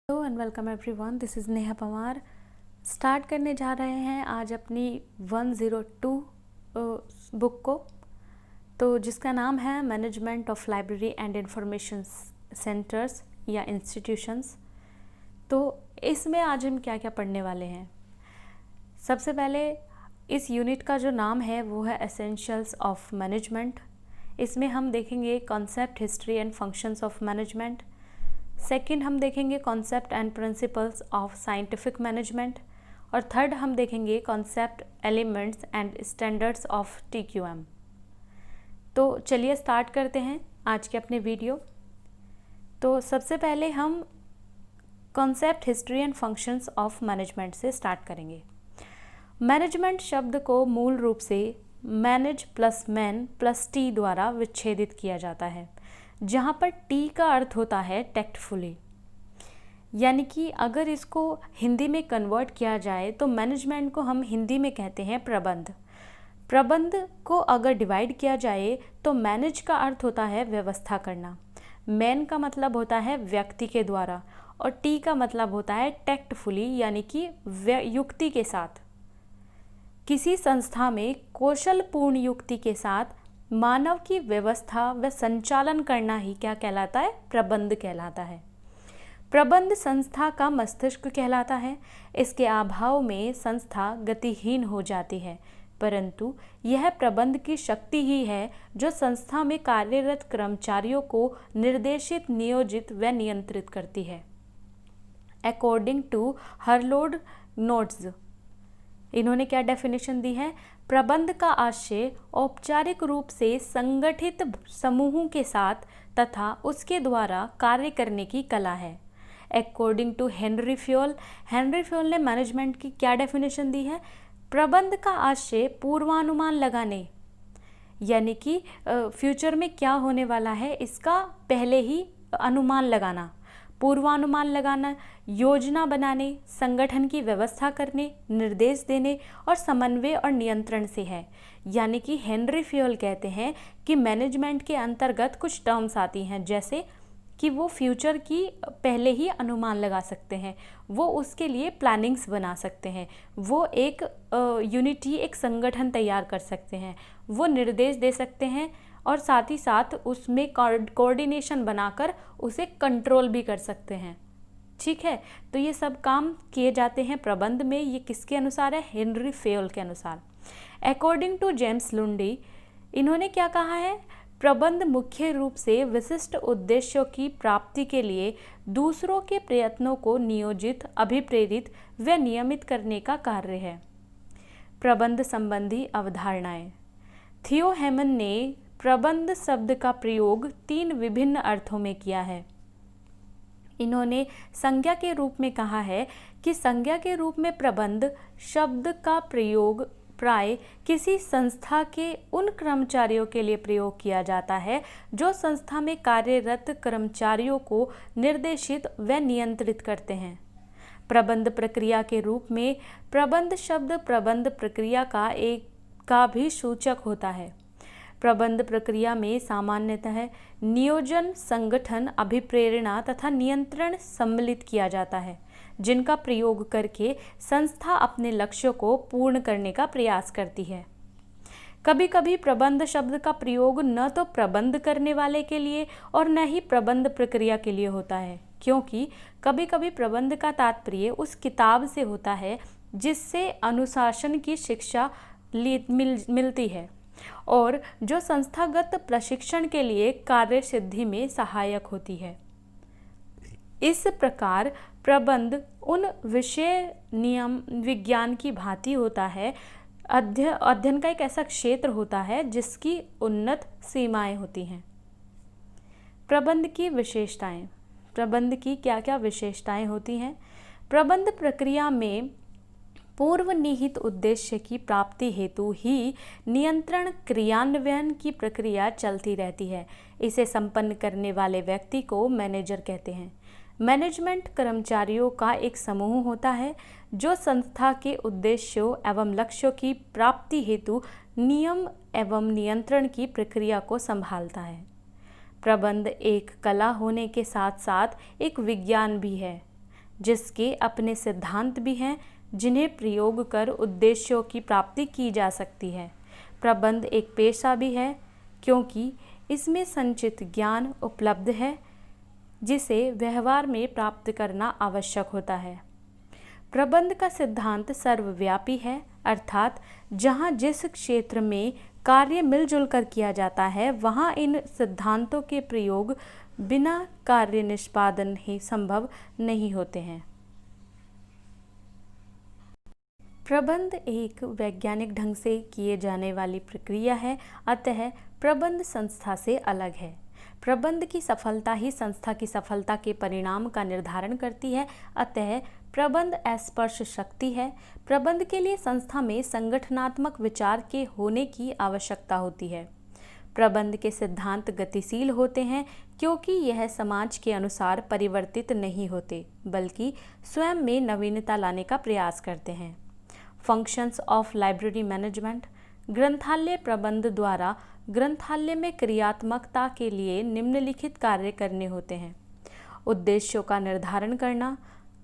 Hello and welcome everyone, this is Neha Pawar. Start करने जा रहे हैं आज अपनी 102 बुक को, तो जिसका नाम है management of library and information centres या इंस्टीट्यूशंस। तो इसमें आज हम क्या क्या पढ़ने वाले हैं। सबसे पहले इस यूनिट का जो नाम है वो है एसेंशियल्स ऑफ मैनेजमेंट। इसमें हम देखेंगे concept, history and functions of management. Second हम देखेंगे concept and principles of scientific management. और थर्ड हम देखेंगे concept, elements and standards of TQM। तो चलिए स्टार्ट करते हैं आज के अपने वीडियो। तो सबसे पहले हम concept, history and functions of management से स्टार्ट करेंगे। मैनेजमेंट शब्द को मूल रूप से manage plus man plus T द्वारा विच्छेदित किया जाता है, जहाँ पर टी का अर्थ होता है टैक्टफुली। यानी कि अगर इसको हिंदी में कन्वर्ट किया जाए तो मैनेजमेंट को हम हिंदी में कहते हैं प्रबंध। प्रबंध को अगर डिवाइड किया जाए तो मैनेज का अर्थ होता है व्यवस्था करना, मैन का मतलब होता है व्यक्ति के द्वारा, और टी का मतलब होता है टैक्टफुली यानी कि युक्ति के साथ। किसी संस्था में कौशलपूर्ण युक्ति के साथ मानव की व्यवस्था व संचालन करना ही क्या कहलाता है? प्रबंध कहलाता है। प्रबंध संस्था का मस्तिष्क कहलाता है। इसके अभाव में संस्था गतिहीन हो जाती है, परंतु यह प्रबंध की शक्ति ही है जो संस्था में कार्यरत कर्मचारियों को निर्देशित, नियोजित व नियंत्रित करती है। अकॉर्डिंग टू हरलोड नोट्स, इन्होंने क्या डेफिनेशन दी है? प्रबंध का आशय औपचारिक रूप से संगठित समूहों के साथ तथा उसके द्वारा कार्य करने की कला है। According to Henri Fayol, Henri Fayol ने मैनेजमेंट की क्या डेफिनेशन दी है? प्रबंध का आशय पूर्वानुमान लगाने, यानी कि फ्यूचर में क्या होने वाला है इसका पहले ही अनुमान लगाना, पूर्वानुमान लगाना, योजना बनाने, संगठन की व्यवस्था करने, निर्देश देने और समन्वय और नियंत्रण से है। यानी कि हेनरी फ्योल कहते हैं कि मैनेजमेंट के अंतर्गत कुछ टर्म्स आती हैं, जैसे कि वो फ्यूचर की पहले ही अनुमान लगा सकते हैं, वो उसके लिए प्लानिंग्स बना सकते हैं, वो एक यूनिटी, एक संगठन तैयार कर सकते हैं, वो निर्देश दे सकते हैं और साथ ही साथ उसमें कोऑर्डिनेशन बनाकर उसे कंट्रोल भी कर सकते हैं। ठीक है, तो ये सब काम किए जाते हैं प्रबंध में। ये किसके अनुसार है? हेनरी फ्योल के अनुसार। अकॉर्डिंग टू जेम्स लुंडी, इन्होंने क्या कहा है? प्रबंध मुख्य रूप से विशिष्ट उद्देश्यों की प्राप्ति के लिए दूसरों के प्रयत्नों को नियोजित, अभिप्रेरित व नियमित करने का कार्य है। प्रबंध संबंधी अवधारणाएं। थियो हेमन ने प्रबंध शब्द का प्रयोग 3 विभिन्न अर्थों में किया है। इन्होंने संज्ञा के रूप में कहा है कि संज्ञा के रूप में प्रबंध शब्द का प्रयोग प्राय किसी संस्था के उन कर्मचारियों के लिए प्रयोग किया जाता है जो संस्था में कार्यरत कर्मचारियों को निर्देशित व नियंत्रित करते हैं। प्रबंध प्रक्रिया के रूप में प्रबंध शब्द प्रबंध प्रक्रिया का भी सूचक होता है। प्रबंध प्रक्रिया में सामान्यतः नियोजन, संगठन, अभिप्रेरणा तथा नियंत्रण सम्मिलित किया जाता है, जिनका प्रयोग करके संस्था अपने लक्ष्यों को पूर्ण करने का प्रयास करती है। कभी कभी प्रबंध शब्द का प्रयोग न तो प्रबंध करने वाले के लिए और न ही प्रबंध प्रक्रिया के लिए होता है, क्योंकि कभी कभी प्रबंध का तात्पर्य उस किताब से होता है जिससे अनुशासन की शिक्षा मिलती है और जो संस्थागत प्रशिक्षण के लिए कार्य सिद्धि में सहायक होती है। इस प्रकार प्रबंध उन विषय, नियम, विज्ञान की भांति होता है। अध्ययन का एक ऐसा क्षेत्र होता है जिसकी उन्नत सीमाएं होती हैं। प्रबंध की विशेषताएं। प्रबंध की क्या क्या विशेषताएं होती हैं? प्रबंध प्रक्रिया में पूर्व निहित उद्देश्य की प्राप्ति हेतु ही नियंत्रण क्रियान्वयन की प्रक्रिया चलती रहती है। इसे संपन्न करने वाले व्यक्ति को मैनेजर कहते हैं। मैनेजमेंट कर्मचारियों का एक समूह होता है जो संस्था के उद्देश्यों एवं लक्ष्यों की प्राप्ति हेतु नियम एवं नियंत्रण की प्रक्रिया को संभालता है। प्रबंध एक कला होने के साथ साथ एक विज्ञान भी है। जिसके अपने सिद्धांत भी हैं जिन्हें प्रयोग कर उद्देश्यों की प्राप्ति की जा सकती है। प्रबंध एक पेशा भी है क्योंकि इसमें संचित ज्ञान उपलब्ध है जिसे व्यवहार में प्राप्त करना आवश्यक होता है। प्रबंध का सिद्धांत सर्वव्यापी है, अर्थात जहाँ जिस क्षेत्र में कार्य मिलजुल कर किया जाता है वहाँ इन सिद्धांतों के प्रयोग बिना कार्य निष्पादन ही संभव नहीं होते हैं। प्रबंध एक वैज्ञानिक ढंग से किए जाने वाली प्रक्रिया है, अतः प्रबंध संस्था से अलग है। प्रबंध की सफलता ही संस्था की सफलता के परिणाम का निर्धारण करती है, अतः प्रबंध अस्पर्श शक्ति है। प्रबंध के लिए संस्था में संगठनात्मक विचार के होने की आवश्यकता होती है। प्रबंध के सिद्धांत गतिशील होते हैं क्योंकि यह समाज के अनुसार परिवर्तित नहीं होते, बल्कि स्वयं में नवीनता लाने का प्रयास करते हैं। Functions of library management. ग्रंथालय प्रबंध द्वारा ग्रंथालय में क्रियात्मकता के लिए निम्नलिखित कार्य करने होते हैं। उद्देश्यों का निर्धारण करना,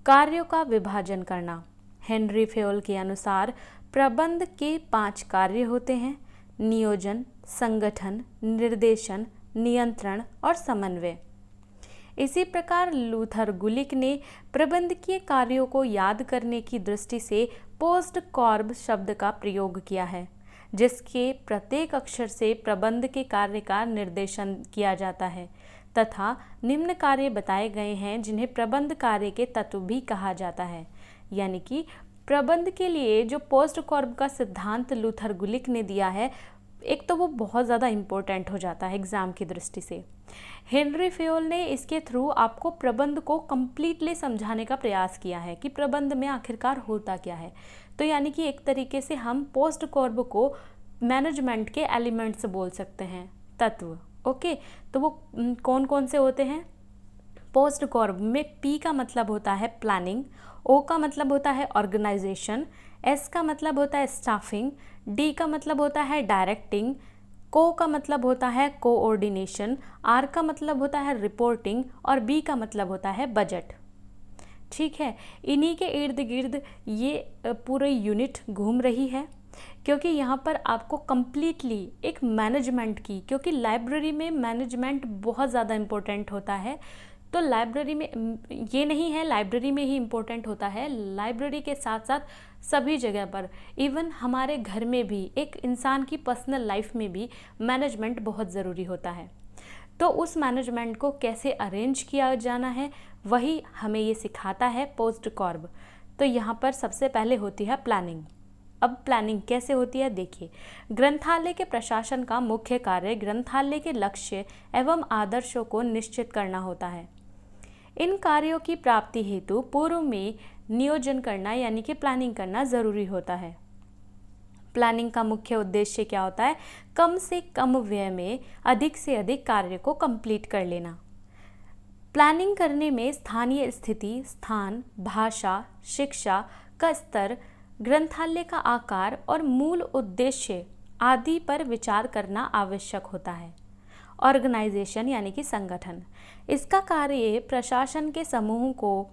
कार्यों का विभाजन करना। हेनरी फेयोल के अनुसार प्रबंध के 5 कार्य होते हैं: नियोजन, संगठन, निर्देशन, नियंत्रण और समन्वय। इसी प्रकार लूथर गुलिक ने प्रबंधकीय कार्यों को याद करने की दृष्टि से पोस्ट कॉर्ब शब्द का प्रयोग किया है, जिसके प्रत्येक अक्षर से प्रबंध के कार्य का निर्देशन किया जाता है तथा निम्न कार्य बताए गए हैं जिन्हें प्रबंध कार्य के तत्व भी कहा जाता है। यानी कि प्रबंध के लिए जो पोस्ट कॉर्ब का सिद्धांत लूथर गुलिक ने दिया है, एक तो वो बहुत ज़्यादा इम्पोर्टेंट हो जाता है एग्ज़ाम की दृष्टि से। हेनरी फेयोल ने इसके थ्रू आपको प्रबंध को कम्प्लीटली समझाने का प्रयास किया है कि प्रबंध में आखिरकार होता क्या है। तो यानी कि एक तरीके से हम पोस्ट कॉर्ब को मैनेजमेंट के एलिमेंट्स बोल सकते हैं, तत्व। ओके, तो वो कौन कौन से होते हैं? पोस्ट कॉर्ब में पी का मतलब होता है प्लानिंग, ओ का मतलब होता है ऑर्गेनाइजेशन, एस का मतलब होता है स्टाफिंग, डी का मतलब होता है डायरेक्टिंग, को का मतलब होता है कोऑर्डिनेशन, आर का मतलब होता है रिपोर्टिंग और बी का मतलब होता है बजट। ठीक है, इन्हीं के इर्द गिर्द ये पूरी यूनिट घूम रही है क्योंकि यहाँ पर आपको कम्प्लीटली एक मैनेजमेंट की, क्योंकि लाइब्रेरी में मैनेजमेंट बहुत ज़्यादा इम्पोर्टेंट होता है। तो लाइब्रेरी में ये नहीं है लाइब्रेरी में ही इम्पोर्टेंट होता है, लाइब्रेरी के साथ साथ सभी जगह पर, इवन हमारे घर में भी, एक इंसान की पर्सनल लाइफ में भी मैनेजमेंट बहुत ज़रूरी होता है। तो उस मैनेजमेंट को कैसे अरेंज किया जाना है वही हमें ये सिखाता है पोस्ट कॉर्ब। तो यहाँ पर सबसे पहले होती है प्लानिंग। अब प्लानिंग कैसे होती है देखिए। ग्रंथालय के प्रशासन का मुख्य कार्य ग्रंथालय के लक्ष्य एवं आदर्शों को निश्चित करना होता है। इन कार्यों की प्राप्ति हेतु पूर्व में नियोजन करना यानी कि प्लानिंग करना ज़रूरी होता है। प्लानिंग का मुख्य उद्देश्य क्या होता है? कम से कम व्यय में अधिक से अधिक कार्य को कंप्लीट कर लेना। प्लानिंग करने में स्थानीय स्थिति, स्थान, भाषा, शिक्षा का स्तर, ग्रंथालय का आकार और मूल उद्देश्य आदि पर विचार करना आवश्यक होता है। ऑर्गेनाइजेशन यानी कि संगठन, इसका कार्य प्रशासन के समूह को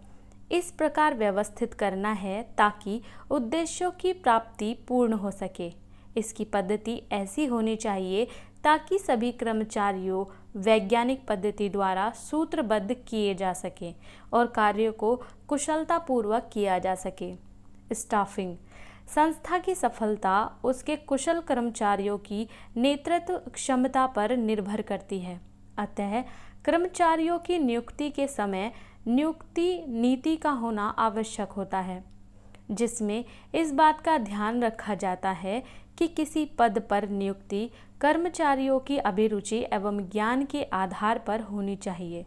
इस प्रकार व्यवस्थित करना है ताकि उद्देश्यों की प्राप्ति पूर्ण हो सके। इसकी पद्धति ऐसी होनी चाहिए ताकि सभी कर्मचारियों वैज्ञानिक पद्धति द्वारा सूत्रबद्ध किए जा सके और कार्यों को कुशलतापूर्वक किया जा सके। स्टाफिंग, संस्था की सफलता उसके कुशल कर्मचारियों की नेतृत्व क्षमता पर निर्भर करती है। अतः कर्मचारियों की नियुक्ति के समय नियुक्ति नीति का होना आवश्यक होता है, जिसमें इस बात का ध्यान रखा जाता है कि किसी पद पर नियुक्ति कर्मचारियों की अभिरुचि एवं ज्ञान के आधार पर होनी चाहिए।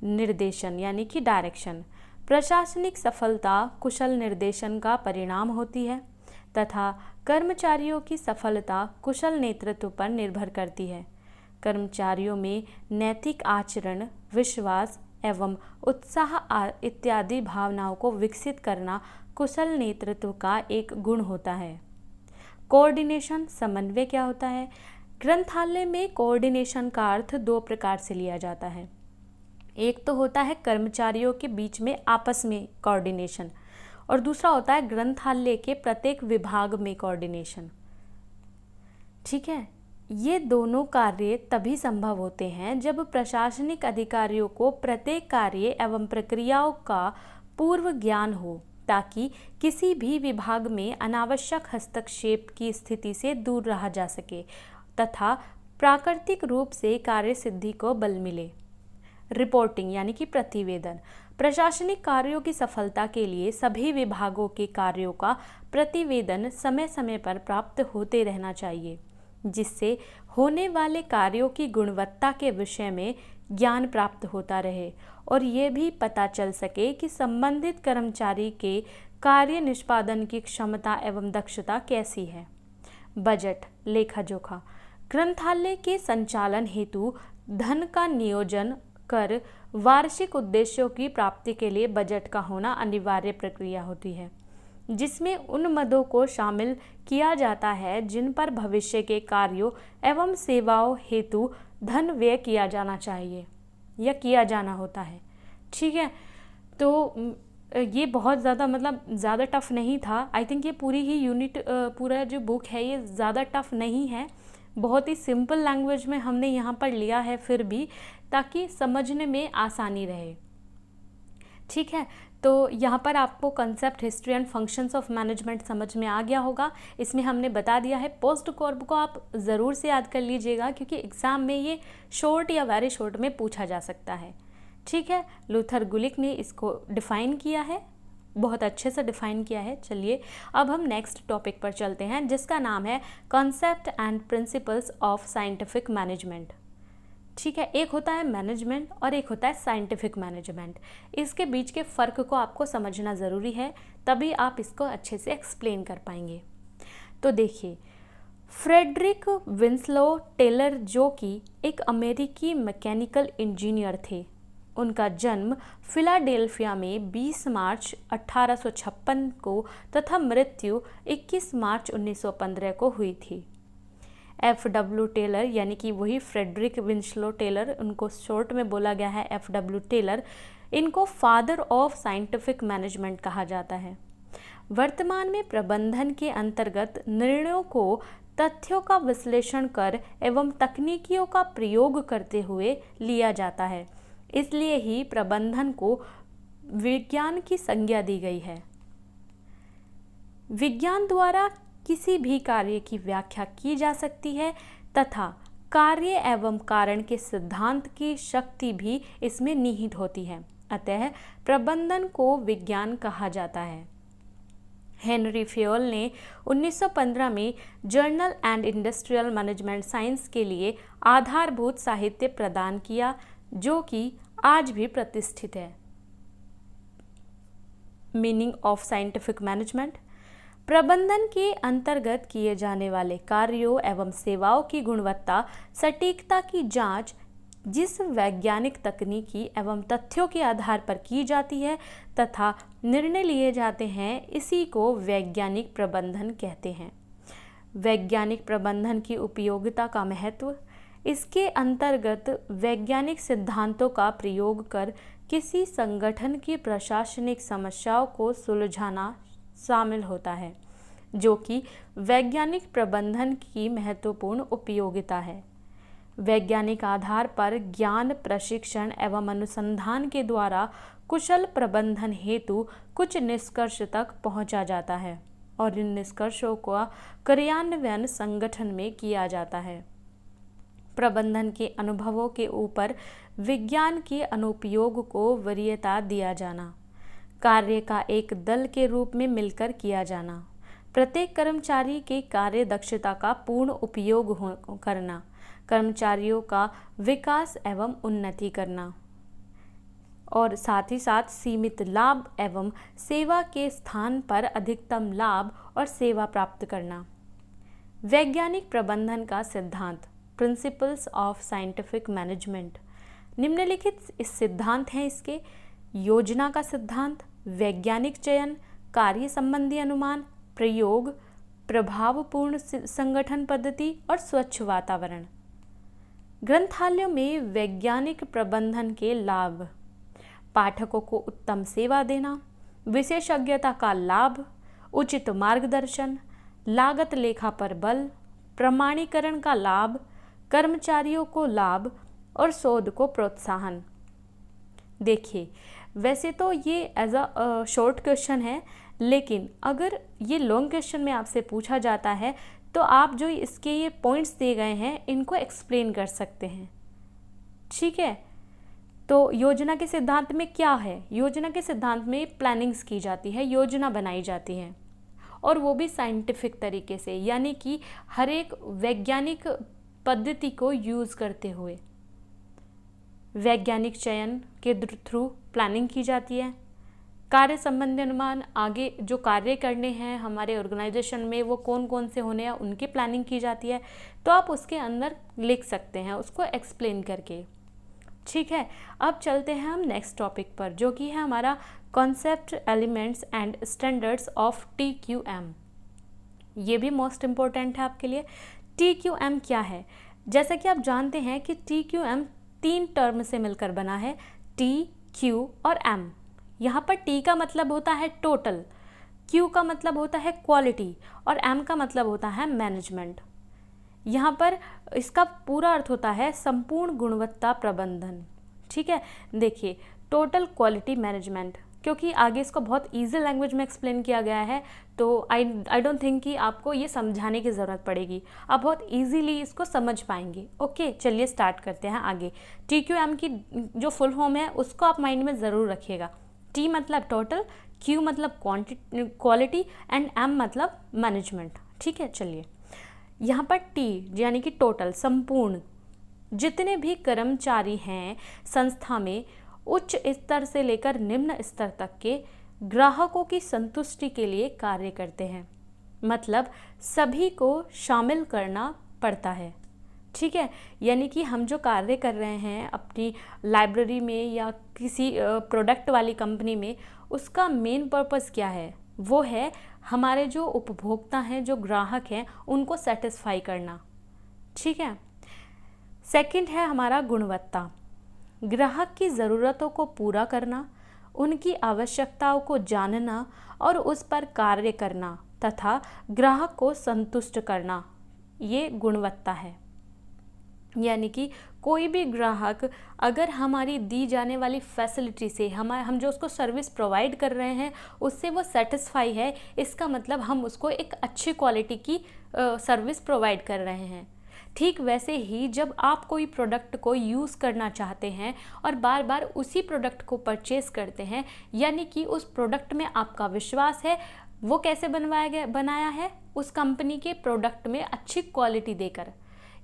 निर्देशन यानी कि डायरेक्शन, प्रशासनिक सफलता कुशल निर्देशन का परिणाम होती है तथा कर्मचारियों की सफलता कुशल नेतृत्व पर निर्भर करती है। कर्मचारियों में नैतिक आचरण, विश्वास एवं उत्साह इत्यादि भावनाओं को विकसित करना कुशल नेतृत्व का एक गुण होता है। कोऑर्डिनेशन, समन्वय क्या होता है? ग्रंथालय में कोऑर्डिनेशन का अर्थ 2 प्रकार से लिया जाता है। एक तो होता है कर्मचारियों के बीच में आपस में कोऑर्डिनेशन, और दूसरा होता है ग्रंथालय के प्रत्येक विभाग में कोऑर्डिनेशन। ठीक है, ये दोनों कार्य तभी संभव होते हैं जब प्रशासनिक अधिकारियों को प्रत्येक कार्य एवं प्रक्रियाओं का पूर्व ज्ञान हो, ताकि किसी भी विभाग में अनावश्यक हस्तक्षेप की स्थिति से दूर रहा जा सके तथा प्राकृतिक रूप से कार्य सिद्धि को बल मिले। रिपोर्टिंग यानी कि प्रतिवेदन। प्रशासनिक कार्यों की सफलता के लिए सभी विभागों के कार्यों का प्रतिवेदन समय समय पर प्राप्त होते रहना चाहिए, जिससे होने वाले कार्यों की गुणवत्ता के विषय में ज्ञान प्राप्त होता रहे और ये भी पता चल सके कि संबंधित कर्मचारी के कार्य निष्पादन की क्षमता एवं दक्षता कैसी है। बजट लेखा जोखा। ग्रंथालय के संचालन हेतु धन का नियोजन कर वार्षिक उद्देश्यों की प्राप्ति के लिए बजट का होना अनिवार्य प्रक्रिया होती है, जिसमें उन मदों को शामिल किया जाता है जिन पर भविष्य के कार्यों एवं सेवाओं हेतु धन व्यय किया जाना चाहिए या किया जाना होता है। ठीक है, तो ये बहुत ज़्यादा ज़्यादा टफ नहीं था। आई थिंक ये पूरी ही यूनिट पूरा जो बुक है ये ज़्यादा टफ नहीं है, बहुत ही सिंपल लैंग्वेज में हमने यहाँ पर लिया है फिर भी, ताकि समझने में आसानी रहे। ठीक है, तो यहाँ पर आपको concept, history and functions of management समझ में आ गया होगा। इसमें हमने बता दिया है। पोस्ट कॉर्प को आप ज़रूर से याद कर लीजिएगा, क्योंकि एग्ज़ाम में ये शॉर्ट या वेरी शॉर्ट में पूछा जा सकता है। ठीक है, लूथर गुलिक ने इसको डिफ़ाइन किया है, बहुत अच्छे से डिफ़ाइन किया है। चलिए अब हम नेक्स्ट टॉपिक पर चलते हैं, जिसका नाम है concept and principles of scientific management. ठीक है, एक होता है मैनेजमेंट और एक होता है साइंटिफिक मैनेजमेंट। इसके बीच के फ़र्क को आपको समझना ज़रूरी है, तभी आप इसको अच्छे से एक्सप्लेन कर पाएंगे। तो देखिए, फ्रेडरिक विंस्लो टेलर, जो कि एक अमेरिकी मैकेनिकल इंजीनियर थे, उनका जन्म फिलाडेल्फिया में 20 मार्च 1856 को तथा मृत्यु 21 मार्च 1915 को हुई थी। FW टेलर यानी कि वही फ्रेडरिक विंस्लो टेलर, उनको शॉर्ट में बोला गया है FW टेलर, इनको फादर ऑफ साइंटिफिक मैनेजमेंट कहा जाता है। वर्तमान में प्रबंधन के अंतर्गत निर्णयों को तथ्यों का विश्लेषण कर एवं तकनीकियों का प्रयोग करते हुए लिया जाता है, इसलिए ही प्रबंधन को विज्ञान की संज्ञा दी गई है। विज्ञान द्वारा किसी भी कार्य की व्याख्या की जा सकती है तथा कार्य एवं कारण के सिद्धांत की शक्ति भी इसमें निहित होती है, अतः प्रबंधन को विज्ञान कहा जाता है। हेनरी फेयोल ने 1915 में journal and industrial management science के लिए आधारभूत साहित्य प्रदान किया, जो कि आज भी प्रतिष्ठित है। Meaning of scientific management. प्रबंधन के अंतर्गत किए जाने वाले कार्यों एवं सेवाओं की गुणवत्ता, सटीकता की जांच जिस वैज्ञानिक तकनीकी एवं तथ्यों के आधार पर की जाती है तथा निर्णय लिए जाते हैं, इसी को वैज्ञानिक प्रबंधन कहते हैं। वैज्ञानिक प्रबंधन की उपयोगिता का महत्व। इसके अंतर्गत वैज्ञानिक सिद्धांतों का प्रयोग कर किसी संगठन की प्रशासनिक समस्याओं को सुलझाना शामिल होता है, जो कि वैज्ञानिक प्रबंधन की महत्वपूर्ण उपयोगिता है। वैज्ञानिक आधार पर ज्ञान, प्रशिक्षण एवं अनुसंधान के द्वारा कुशल प्रबंधन हेतु कुछ निष्कर्ष तक पहुंचा जाता है और इन निष्कर्षों का क्रियान्वयन संगठन में किया जाता है। प्रबंधन के अनुभवों के ऊपर विज्ञान के अनुप्रयोग को वरीयता दिया जाना। कार्य का एक दल के रूप में मिलकर किया जाना। प्रत्येक कर्मचारी के कार्य दक्षता का पूर्ण उपयोग करना। कर्मचारियों का विकास एवं उन्नति करना और साथ ही साथ सीमित लाभ एवं सेवा के स्थान पर अधिकतम लाभ और सेवा प्राप्त करना। वैज्ञानिक प्रबंधन का सिद्धांत, प्रिंसिपल्स ऑफ साइंटिफिक मैनेजमेंट। निम्नलिखित इस सिद्धांत हैं इसके: योजना का सिद्धांत, वैज्ञानिक चयन, कार्य संबंधी अनुमान, प्रयोग, प्रभावपूर्ण संगठन पद्धति और स्वच्छ वातावरण। ग्रंथालयों में वैज्ञानिक प्रबंधन के लाभ: पाठकों को उत्तम सेवा देना, विशेषज्ञता का लाभ, उचित मार्गदर्शन, लागत लेखा पर बल, प्रमाणीकरण का लाभ, कर्मचारियों को लाभ और शोध को प्रोत्साहन। देखिए, वैसे तो ये एज अ शॉर्ट क्वेश्चन है, लेकिन अगर ये लॉन्ग क्वेश्चन में आपसे पूछा जाता है तो आप जो इसके ये पॉइंट्स दिए गए हैं इनको एक्सप्लेन कर सकते हैं। ठीक है, तो योजना के सिद्धांत में क्या है? योजना के सिद्धांत में प्लानिंग्स की जाती है, योजना बनाई जाती है, और वो भी साइंटिफिक तरीके से, यानी कि हर एक वैज्ञानिक पद्धति को यूज़ करते हुए वैज्ञानिक चयन के थ्रू प्लानिंग की जाती है। कार्य संबंधी अनुमान, आगे जो कार्य करने हैं हमारे ऑर्गेनाइजेशन में वो कौन कौन से होने हैं उनकी प्लानिंग की जाती है, तो आप उसके अंदर लिख सकते हैं उसको एक्सप्लेन करके। ठीक है, अब चलते हैं हम नेक्स्ट टॉपिक पर, जो कि है हमारा concept, elements and standards of TQM। ये भी मोस्ट इम्पोर्टेंट है आपके लिए। TQM क्या है? जैसा कि आप जानते हैं कि TQM 3 टर्म से मिलकर बना है, T, Q और M। यहाँ पर T का मतलब होता है टोटल, Q का मतलब होता है क्वालिटी और M का मतलब होता है मैनेजमेंट। यहाँ पर इसका पूरा अर्थ होता है संपूर्ण गुणवत्ता प्रबंधन। ठीक है, देखिए, टोटल क्वालिटी मैनेजमेंट, क्योंकि आगे इसको बहुत इजी लैंग्वेज में एक्सप्लेन किया गया है, तो आई डोंट थिंक कि आपको ये समझाने की ज़रूरत पड़ेगी, आप बहुत इजीली इसको समझ पाएंगे। ओके, चलिए स्टार्ट करते हैं आगे। TQM की जो फुल फॉर्म है उसको आप माइंड में ज़रूर रखिएगा। T मतलब टोटल, Q मतलब क्वालिटी एंड M मतलब मैनेजमेंट। ठीक है, चलिए यहाँ पर T यानी कि टोटल, संपूर्ण, जितने भी कर्मचारी हैं संस्था में उच्च स्तर से लेकर निम्न स्तर तक के ग्राहकों की संतुष्टि के लिए कार्य करते हैं, मतलब सभी को शामिल करना पड़ता है। ठीक है, यानी कि हम जो कार्य कर रहे हैं अपनी लाइब्रेरी में या किसी प्रोडक्ट वाली कंपनी में, उसका मेन पर्पस क्या है? वो है हमारे जो उपभोक्ता हैं, जो ग्राहक हैं, उनको सेटिस्फाई करना। ठीक है, सेकंड है हमारा गुणवत्ता, ग्राहक की ज़रूरतों को पूरा करना, उनकी आवश्यकताओं को जानना और उस पर कार्य करना तथा ग्राहक को संतुष्ट करना, ये गुणवत्ता है। यानी कि कोई भी ग्राहक अगर हमारी दी जाने वाली फैसिलिटी से, हम जो उसको सर्विस प्रोवाइड कर रहे हैं उससे वो सेटिस्फाई है, इसका मतलब हम उसको एक अच्छी क्वालिटी की सर्विस प्रोवाइड कर रहे हैं। ठीक वैसे ही जब आप कोई प्रोडक्ट को यूज़ करना चाहते हैं और बार बार उसी प्रोडक्ट को परचेज़ करते हैं, यानी कि उस प्रोडक्ट में आपका विश्वास है। वो कैसे बनाया है? उस कंपनी के प्रोडक्ट में अच्छी क्वालिटी देकर।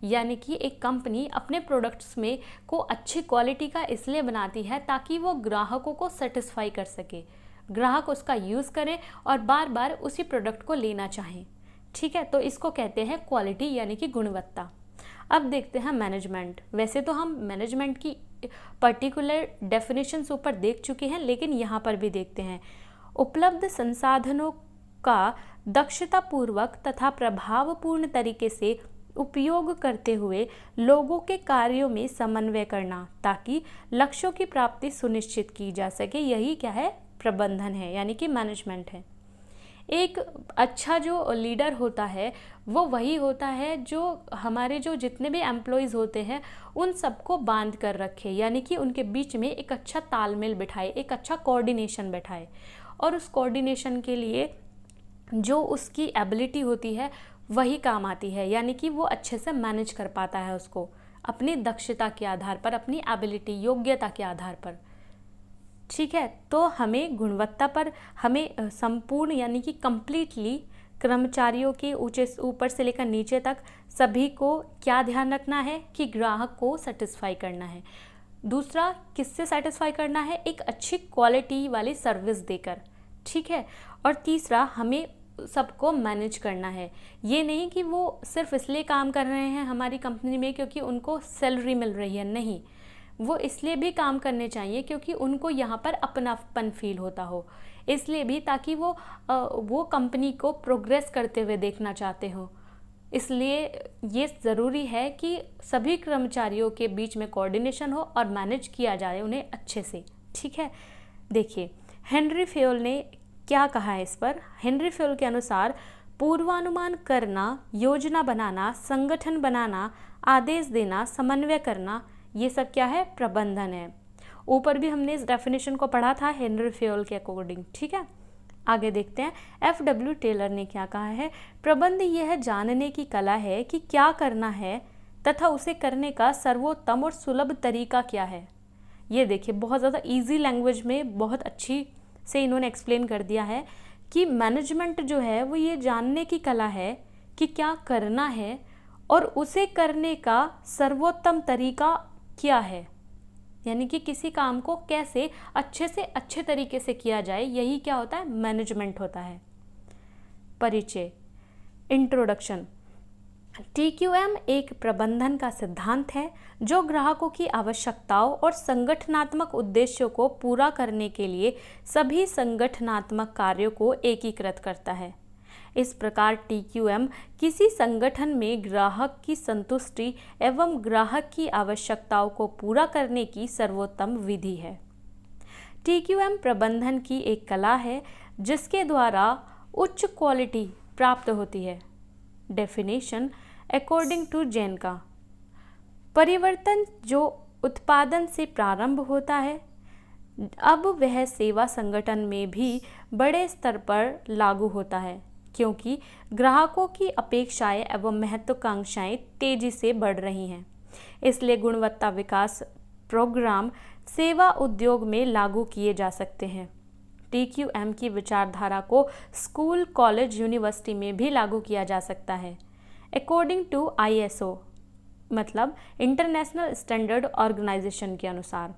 यानी कि एक कंपनी अपने प्रोडक्ट्स में को अच्छी क्वालिटी का इसलिए बनाती है ताकि वो ग्राहकों को सेटिस्फाई कर सके, ग्राहक उसका यूज़ करें और बार बार उसी प्रोडक्ट को लेना चाहें। ठीक है, तो इसको कहते हैं क्वालिटी यानी कि गुणवत्ता। अब देखते हैं मैनेजमेंट। वैसे तो हम मैनेजमेंट की पर्टिकुलर डेफिनेशंस ऊपर देख चुके हैं, लेकिन यहाँ पर भी देखते हैं। उपलब्ध संसाधनों का दक्षतापूर्वक तथा प्रभावपूर्ण तरीके से उपयोग करते हुए लोगों के कार्यों में समन्वय करना ताकि लक्ष्यों की प्राप्ति सुनिश्चित की जा सके, यही क्या है? प्रबंधन है, यानी कि मैनेजमेंट है। एक अच्छा जो लीडर होता है वो वही होता है जो हमारे जो जितने भी एम्प्लॉयज़ होते हैं उन सबको बांध कर रखे, यानी कि उनके बीच में एक अच्छा तालमेल बिठाए, एक अच्छा कोऑर्डिनेशन बैठाए। और उस कोऑर्डिनेशन के लिए जो उसकी एबिलिटी होती है वही काम आती है, यानी कि वो अच्छे से मैनेज कर पाता है उसको अपनी दक्षता के आधार पर, अपनी एबिलिटी, योग्यता के आधार पर। ठीक है, तो हमें गुणवत्ता पर, हमें संपूर्ण यानी कि कंप्लीटली कर्मचारियों के ऊपर से लेकर नीचे तक सभी को क्या ध्यान रखना है कि ग्राहक को सेटिस्फाई करना है। दूसरा, किससे सेटिस्फाई करना है? एक अच्छी क्वालिटी वाली सर्विस देकर। ठीक है, और तीसरा, हमें सबको मैनेज करना है। ये नहीं कि वो सिर्फ इसलिए काम कर रहे हैं हमारी कंपनी में क्योंकि उनको सैलरी मिल रही है, नहीं, वो इसलिए भी काम करने चाहिए क्योंकि उनको यहाँ पर अपनापन फील होता हो, इसलिए भी ताकि वो कंपनी को प्रोग्रेस करते हुए देखना चाहते हो। इसलिए ये ज़रूरी है कि सभी कर्मचारियों के बीच में कोऑर्डिनेशन हो और मैनेज किया जाए उन्हें अच्छे से। ठीक है, देखिए हेनरी फेयोल ने क्या कहा है इस पर। हेनरी फेयोल के अनुसार पूर्वानुमान करना, योजना बनाना, संगठन बनाना, आदेश देना, समन्वय करना, ये सब क्या है? प्रबंधन है। ऊपर भी हमने इस डेफिनेशन को पढ़ा था हेनरी फेयोल के अकॉर्डिंग। ठीक है, आगे देखते हैं F.W. टेलर ने क्या कहा है। प्रबंध यह जानने की कला है कि क्या करना है तथा उसे करने का सर्वोत्तम और सुलभ तरीका क्या है। ये देखिए बहुत ज़्यादा इजी लैंग्वेज में बहुत अच्छी से इन्होंने एक्सप्लेन कर दिया है कि मैनेजमेंट जो है वो ये जानने की कला है कि क्या करना है और उसे करने का सर्वोत्तम तरीका क्या है, यानी कि किसी काम को कैसे अच्छे से अच्छे तरीके से किया जाए, यही क्या होता है? मैनेजमेंट होता है। परिचय, इंट्रोडक्शन। TQM एक प्रबंधन का सिद्धांत है जो ग्राहकों की आवश्यकताओं और संगठनात्मक उद्देश्यों को पूरा करने के लिए सभी संगठनात्मक कार्यों को एकीकृत करता है। इस प्रकार TQM किसी संगठन में ग्राहक की संतुष्टि एवं ग्राहक की आवश्यकताओं को पूरा करने की सर्वोत्तम विधि है। TQM प्रबंधन की एक कला है जिसके द्वारा उच्च क्वालिटी प्राप्त होती है। डेफिनेशन अकॉर्डिंग टू जैन का, परिवर्तन जो उत्पादन से प्रारंभ होता है अब वह सेवा संगठन में भी बड़े स्तर पर लागू होता है, क्योंकि ग्राहकों की अपेक्षाएं एवं महत्वाकांक्षाएं तेजी से बढ़ रही हैं। इसलिए गुणवत्ता विकास प्रोग्राम सेवा उद्योग में लागू किए जा सकते हैं। TQM की विचारधारा को स्कूल, कॉलेज, यूनिवर्सिटी में भी लागू किया जा सकता है। अकॉर्डिंग टू ISO मतलब इंटरनेशनल स्टैंडर्ड ऑर्गेनाइजेशन के अनुसार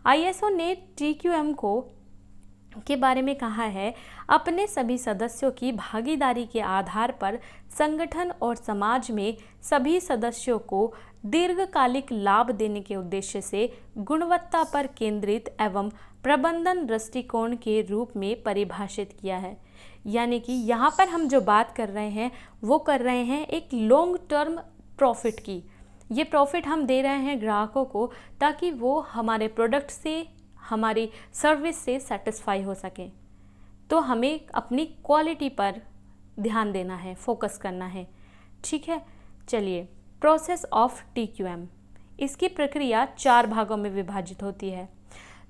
ISO ने TQM के बारे में कहा है, अपने सभी सदस्यों की भागीदारी के आधार पर संगठन और समाज में सभी सदस्यों को दीर्घकालिक लाभ देने के उद्देश्य से गुणवत्ता पर केंद्रित एवं प्रबंधन दृष्टिकोण के रूप में परिभाषित किया है। यानी कि यहाँ पर हम जो बात कर रहे हैं वो कर रहे हैं एक लॉन्ग टर्म प्रॉफिट की। ये प्रॉफिट हम दे रहे हैं ग्राहकों को ताकि वो हमारे प्रोडक्ट से, हमारी सर्विस से सेटिस्फाई हो सके। तो हमें अपनी क्वालिटी पर ध्यान देना है, फोकस करना है। ठीक है, चलिए प्रोसेस ऑफ TQM, इसकी प्रक्रिया 4 भागों में विभाजित होती है।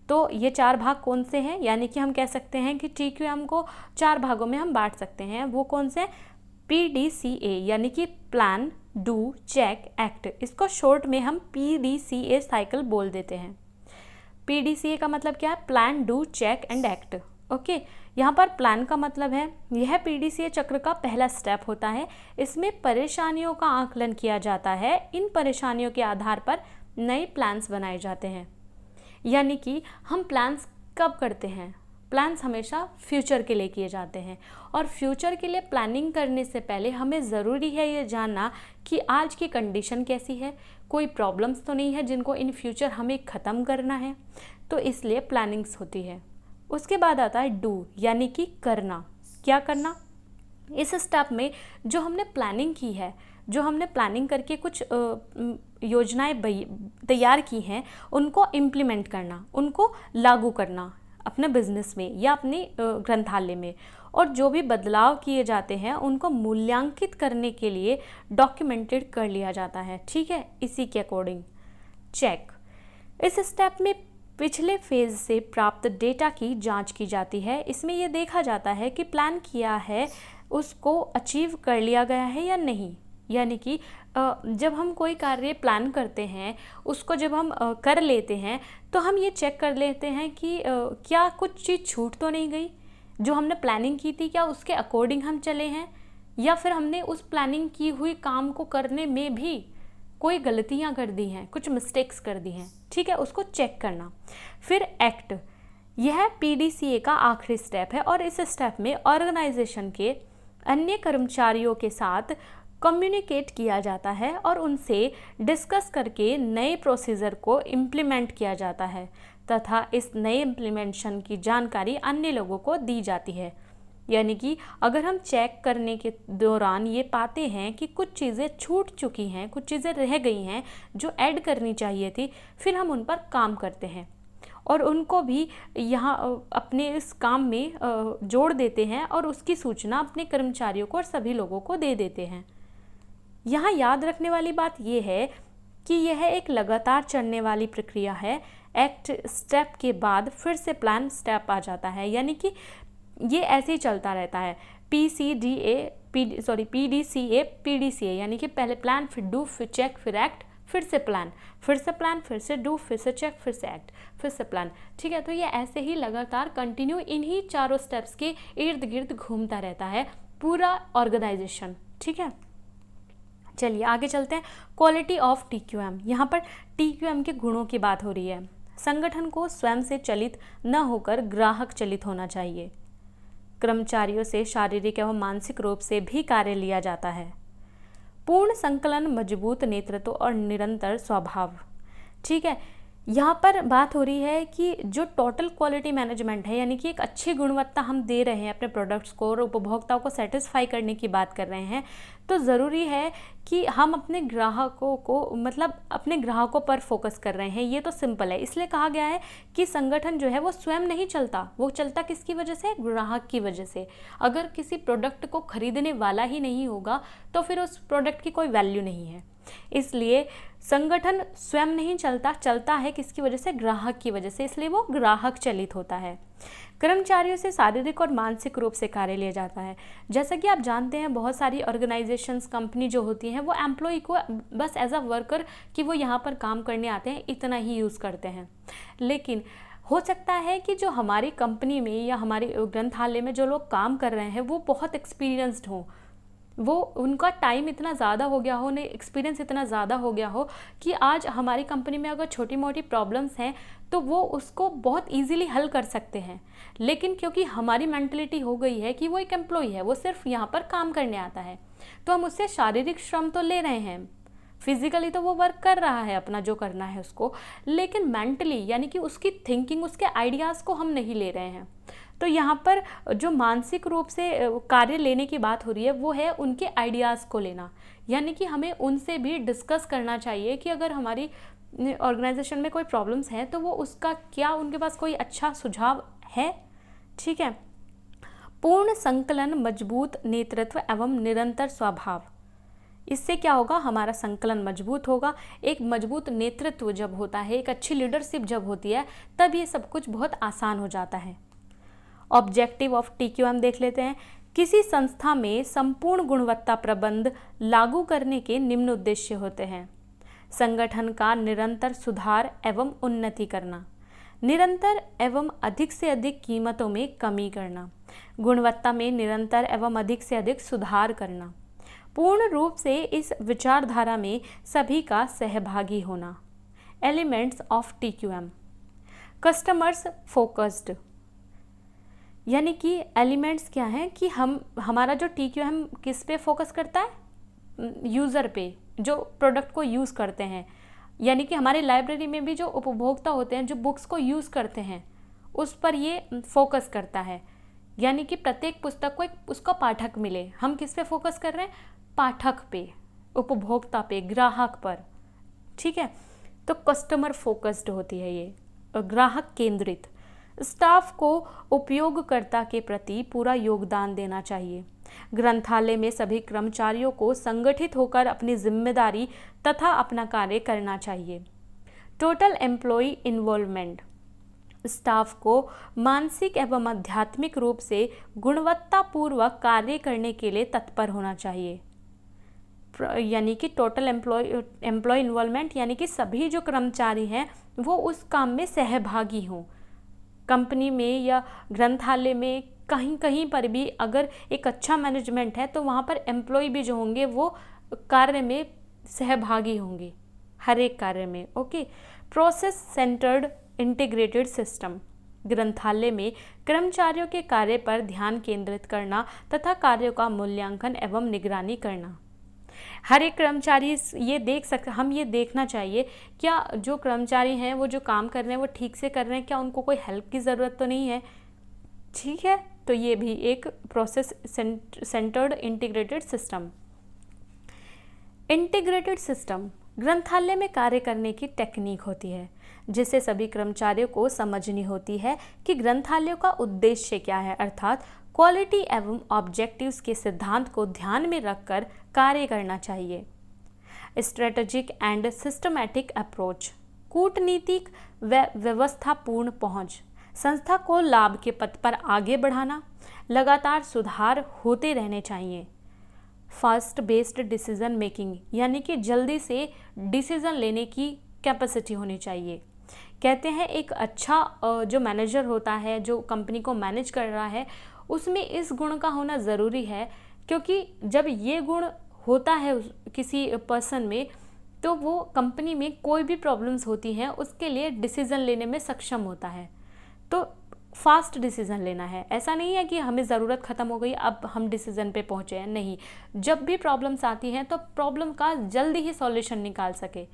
तो ये 4 भाग कौन से हैं? यानी कि हम कह सकते हैं कि TQM को 4 भागों में हम बांट सकते हैं। वो कौन से? PDCA यानी कि प्लान, डू, चेक, एक्ट। इसको शॉर्ट में हम PDCA साइकिल बोल देते हैं। PDCA का मतलब क्या है? Plan, do, check and act. Okay, यहाँ पर प्लान का मतलब है यह PDCA चक्र का पहला स्टेप होता है। इसमें परेशानियों का आकलन किया जाता है। इन परेशानियों के आधार पर नए प्लान्स बनाए जाते हैं। यानी कि हम प्लान्स कब करते हैं? प्लान्स हमेशा फ्यूचर के लिए किए जाते हैं और फ्यूचर के लिए प्लानिंग करने से पहले हमें ज़रूरी है ये जानना कि आज की कंडीशन कैसी है, कोई प्रॉब्लम्स तो नहीं है जिनको इन फ्यूचर हमें ख़त्म करना है, तो इसलिए प्लानिंग्स होती है। उसके बाद आता है डू, यानी कि करना। क्या करना? इस स्टेप में जो हमने प्लानिंग की है, जो हमने प्लानिंग करके कुछ योजनाएं तैयार की हैं, उनको इम्प्लीमेंट करना, उनको लागू करना अपने बिजनेस में या अपने ग्रंथालय में। और जो भी बदलाव किए जाते हैं उनको मूल्यांकित करने के लिए डॉक्यूमेंटेड कर लिया जाता है। ठीक है, इसी के अकॉर्डिंग चेक, इस स्टेप में पिछले फेज से प्राप्त डेटा की जांच की जाती है। इसमें यह देखा जाता है कि प्लान किया है उसको अचीव कर लिया गया है या नहीं। यानी कि जब हम कोई कार्य प्लान करते हैं, उसको जब हम कर लेते हैं तो हम ये चेक कर लेते हैं कि क्या कुछ चीज़ छूट तो नहीं गई, जो हमने प्लानिंग की थी क्या उसके अकॉर्डिंग हम चले हैं, या फिर हमने उस प्लानिंग की हुई काम को करने में भी कोई गलतियां कर दी हैं, कुछ मिस्टेक्स कर दी हैं। ठीक है, उसको चेक करना। फिर एक्ट, यह PDCA का आखिरी स्टेप है और इस स्टेप में ऑर्गेनाइजेशन के अन्य कर्मचारियों के साथ कम्युनिकेट किया जाता है और उनसे डिस्कस करके नए प्रोसीजर को इम्प्लीमेंट किया जाता है तथा इस नए इम्प्लीमेंटेशन की जानकारी अन्य लोगों को दी जाती है। यानी कि अगर हम चेक करने के दौरान ये पाते हैं कि कुछ चीज़ें छूट चुकी हैं, कुछ चीज़ें रह गई हैं जो ऐड करनी चाहिए थी, फिर हम उन पर काम करते हैं और उनको भी यहाँ अपने इस काम में जोड़ देते हैं और उसकी सूचना अपने कर्मचारियों को और सभी लोगों को दे देते हैं। यहाँ याद रखने वाली बात यह है कि यह एक लगातार चलने वाली प्रक्रिया है। एक्ट स्टेप के बाद फिर से प्लान स्टेप आ जाता है, यानी कि ये ऐसे ही चलता रहता है। PDCA PDCA, यानी कि पहले प्लान, फिर डू, फिर चेक, फिर एक्ट, फिर से प्लान, फिर से प्लान, फिर से डू, फिर से चेक, फिर से एक्ट, फिर से प्लान। ठीक है, तो ये ऐसे ही लगातार कंटिन्यू इन्हीं चारों स्टेप्स के इर्द गिर्द घूमता रहता है पूरा ऑर्गेनाइजेशन। ठीक है, चलिए आगे चलते हैं। Quality of TQM। यहाँ पर TQM के गुणों की बात हो रही है। संगठन को स्वयं से चलित न होकर ग्राहक चलित होना चाहिए। कर्मचारियों से शारीरिक एवं मानसिक रूप से भी कार्य लिया जाता है। पूर्ण संकलन, मजबूत नेतृत्व और निरंतर स्वभाव। ठीक है, यहाँ पर बात हो रही है कि जो टोटल क्वालिटी मैनेजमेंट है, यानी कि एक अच्छी गुणवत्ता हम दे रहे हैं अपने प्रोडक्ट्स को और उपभोक्ताओं को सेटिस्फाई करने की बात कर रहे हैं, तो ज़रूरी है कि हम अपने ग्राहकों को, मतलब अपने ग्राहकों पर फोकस कर रहे हैं। ये तो सिंपल है, इसलिए कहा गया है कि संगठन जो है वो स्वयं नहीं चलता, वो चलता किसकी वजह से? ग्राहक की वजह से। अगर किसी प्रोडक्ट को खरीदने वाला ही नहीं होगा तो फिर उस प्रोडक्ट की कोई वैल्यू नहीं है। इसलिए संगठन स्वयं नहीं चलता, चलता है किसकी वजह से? ग्राहक की वजह से, इसलिए वो ग्राहक चलित होता है। कर्मचारियों से शारीरिक और मानसिक रूप से कार्य लिया जाता है। जैसा कि आप जानते हैं, बहुत सारी ऑर्गेनाइजेशंस, कंपनी जो होती हैं, वो एम्प्लॉय को बस एज अ वर्कर कि वो यहाँ पर काम करने आते हैं इतना ही यूज़ करते हैं। लेकिन हो सकता है कि जो हमारी कंपनी में या हमारे ग्रंथालय में जो लोग काम कर रहे हैं वो बहुत एक्सपीरियंस्ड हों, वो उनका टाइम इतना ज़्यादा हो गया हो, उन्हें एक्सपीरियंस इतना ज़्यादा हो गया हो कि आज हमारी कंपनी में अगर छोटी मोटी प्रॉब्लम्स हैं तो वो उसको बहुत इजीली हल कर सकते हैं। लेकिन क्योंकि हमारी मेंटलिटी हो गई है कि वो एक एम्प्लॉय है, वो सिर्फ यहाँ पर काम करने आता है, तो हम उससे शारीरिक श्रम तो ले रहे हैं, फिजिकली तो वो वर्क कर रहा है अपना जो करना है उसको, लेकिन मेंटली यानी कि उसकी थिंकिंग, उसके आइडियाज़ को हम नहीं ले रहे हैं। तो यहाँ पर जो मानसिक रूप से कार्य लेने की बात हो रही है वो है उनके आइडियाज़ को लेना, यानी कि हमें उनसे भी डिस्कस करना चाहिए कि अगर हमारी ऑर्गेनाइजेशन में कोई प्रॉब्लम्स हैं तो वो उसका क्या, उनके पास कोई अच्छा सुझाव है। ठीक है, पूर्ण संकलन, मजबूत नेतृत्व एवं निरंतर स्वभाव। इससे क्या होगा? हमारा संकलन मजबूत होगा। एक मजबूत नेतृत्व जब होता है, एक अच्छी लीडरशिप जब होती है, तब ये सब कुछ बहुत आसान हो जाता है। ऑब्जेक्टिव ऑफ TQM देख लेते हैं। किसी संस्था में संपूर्ण गुणवत्ता प्रबंध लागू करने के निम्न उद्देश्य होते हैं। संगठन का निरंतर सुधार एवं उन्नति करना, निरंतर एवं अधिक से अधिक कीमतों में कमी करना, गुणवत्ता में निरंतर एवं अधिक से अधिक सुधार करना, पूर्ण रूप से इस विचारधारा में सभी का सहभागी होना। Elements of TQM। Customers focused, यानी कि एलिमेंट्स क्या हैं कि हमारा जो TQM किस पे फोकस करता है? यूज़र पे, जो प्रोडक्ट को यूज़ करते हैं। यानी कि हमारे लाइब्रेरी में भी जो उपभोक्ता होते हैं, जो बुक्स को यूज़ करते हैं, उस पर ये फोकस करता है। यानी कि प्रत्येक पुस्तक को एक उसका पाठक मिले। हम किस पे फोकस कर रहे हैं? पाठक पे, उपभोक्ता पे, ग्राहक पर। ठीक है, तो कस्टमर फोकस्ड होती है ये, ग्राहक केंद्रित। स्टाफ को उपयोगकर्ता के प्रति पूरा योगदान देना चाहिए। ग्रंथालय में सभी कर्मचारियों को संगठित होकर अपनी जिम्मेदारी तथा अपना कार्य करना चाहिए। Total employ involvement. स्टाफ को मानसिक एवं आध्यात्मिक रूप से गुणवत्तापूर्वक कार्य करने के लिए तत्पर होना चाहिए। यानी कि टोटल एम्प्लॉय इन्वॉल्वमेंट, यानी कि सभी जो कर्मचारी हैं वो उस काम में सहभागी हों। कंपनी में या ग्रंथालय में कहीं कहीं पर भी अगर एक अच्छा मैनेजमेंट है तो वहाँ पर एम्प्लॉय भी जो होंगे वो कार्य में सहभागी होंगे, हर एक कार्य में। Okay, process centred integrated system. ग्रंथालय में कर्मचारियों के कार्य पर ध्यान केंद्रित करना तथा कार्यों का मूल्यांकन एवं निगरानी करना। हर एक कर्मचारी हम ये देखना चाहिए क्या जो कर्मचारी हैं वो जो काम कर रहे हैं वो ठीक से कर रहे हैं, क्या उनको कोई हेल्प की ज़रूरत तो नहीं है। ठीक है, तो ये भी एक process centred integrated system. Integrated system ग्रंथालय में कार्य करने की टेक्निक होती है जिसे सभी कर्मचारियों को समझनी होती है कि ग्रंथालयों का उद्देश्य क्या है, अर्थात क्वालिटी एवं ऑब्जेक्टिव्स के सिद्धांत को ध्यान में रखकर कार्य करना चाहिए। स्ट्रेटेजिक एंड सिस्टमैटिक अप्रोच, कूटनीतिक व व्यवस्थापूर्ण पहुंच, संस्था को लाभ के पथ पर आगे बढ़ाना, लगातार सुधार होते रहने चाहिए। फास्ट बेस्ड डिसीजन मेकिंग, यानी कि जल्दी से डिसीजन लेने की कैपेसिटी होनी चाहिए। कहते हैं एक अच्छा जो मैनेजर होता है, जो कंपनी को मैनेज कर रहा है, उसमें इस गुण का होना ज़रूरी है, क्योंकि जब ये गुण होता है किसी पर्सन में, तो वो कंपनी में कोई भी प्रॉब्लम्स होती हैं उसके लिए डिसीज़न लेने में सक्षम होता है। तो फास्ट डिसीज़न लेना है, ऐसा नहीं है कि हमें ज़रूरत ख़त्म हो गई अब हम डिसीज़न पे पहुँचे हैं, नहीं। जब भी प्रॉब्लम्स आती हैं तो प्रॉब्लम का जल्दी ही सॉल्यूशन निकाल सके,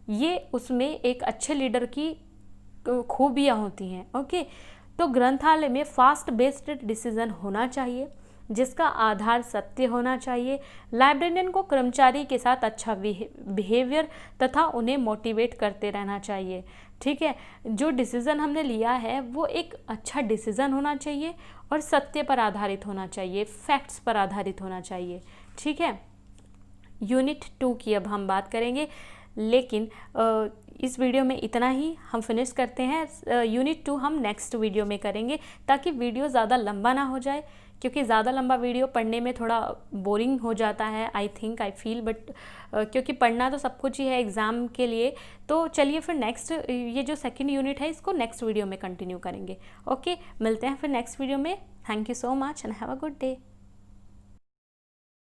ये उसमें एक अच्छे लीडर की खूबियाँ होती हैं। ओके, तो ग्रंथालय में फास्ट बेस्ड डिसीजन होना चाहिए जिसका आधार सत्य होना चाहिए। लाइब्रेरियन को कर्मचारी के साथ अच्छा बिहेवियर तथा उन्हें मोटिवेट करते रहना चाहिए। ठीक है, जो डिसीज़न हमने लिया है वो एक अच्छा डिसीज़न होना चाहिए और सत्य पर आधारित होना चाहिए, फैक्ट्स पर आधारित होना चाहिए। ठीक है, यूनिट 2 की अब हम बात करेंगे, लेकिन इस वीडियो में इतना ही हम फिनिश करते हैं। यूनिट 2 हम नेक्स्ट वीडियो में करेंगे ताकि वीडियो ज़्यादा लंबा ना हो जाए, क्योंकि ज़्यादा लंबा वीडियो पढ़ने में थोड़ा बोरिंग हो जाता है, आई फील, बट क्योंकि पढ़ना तो सब कुछ ही है एग्ज़ाम के लिए। तो चलिए फिर नेक्स्ट ये जो सेकंड यूनिट है इसको नेक्स्ट वीडियो में कंटिन्यू करेंगे। ओके, मिलते हैं फिर नेक्स्ट वीडियो में। Thank you so much and have a good day.